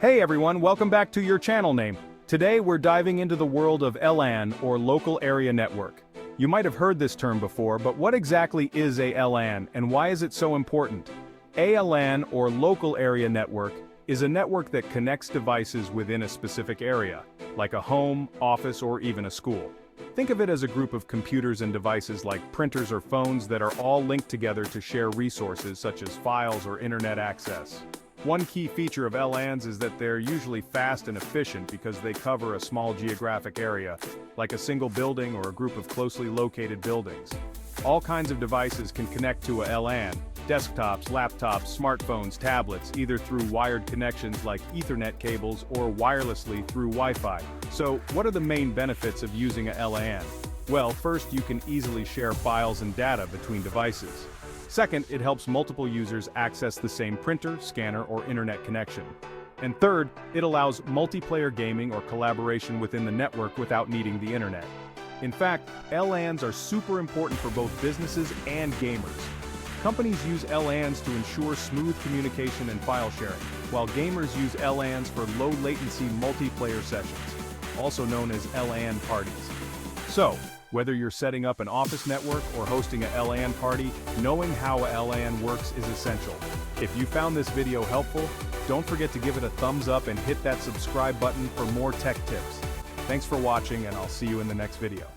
Hey everyone, welcome back to your channel name. Today we're diving into the world of LAN, or Local Area Network. You might have heard this term before, but what exactly is a LAN and why is it so important? A LAN, or Local Area Network, is a network that connects devices within a specific area, like a home, office, or even a school. Think of it as a group of computers and devices like printers or phones that are all linked together to share resources such as files or internet access. One key feature of LANs is that they're usually fast and efficient because they cover a small geographic area, like a single building or a group of closely located buildings. All kinds of devices can connect to a LAN: desktops, laptops, smartphones, tablets, either through wired connections like Ethernet cables or wirelessly through Wi-Fi. So, what are the main benefits of using a LAN? Well, first, you can easily share files and data between devices. Second, it helps multiple users access the same printer, scanner, or internet connection. And third, it allows multiplayer gaming or collaboration within the network without needing the internet. In fact, LANs are super important for both businesses and gamers. Companies use LANs to ensure smooth communication and file sharing, while gamers use LANs for low-latency multiplayer sessions, also known as LAN parties. So, whether you're setting up an office network or hosting a LAN party, knowing how a LAN works is essential. If you found this video helpful, don't forget to give it a thumbs up and hit that subscribe button for more tech tips. Thanks for watching, and I'll see you in the next video.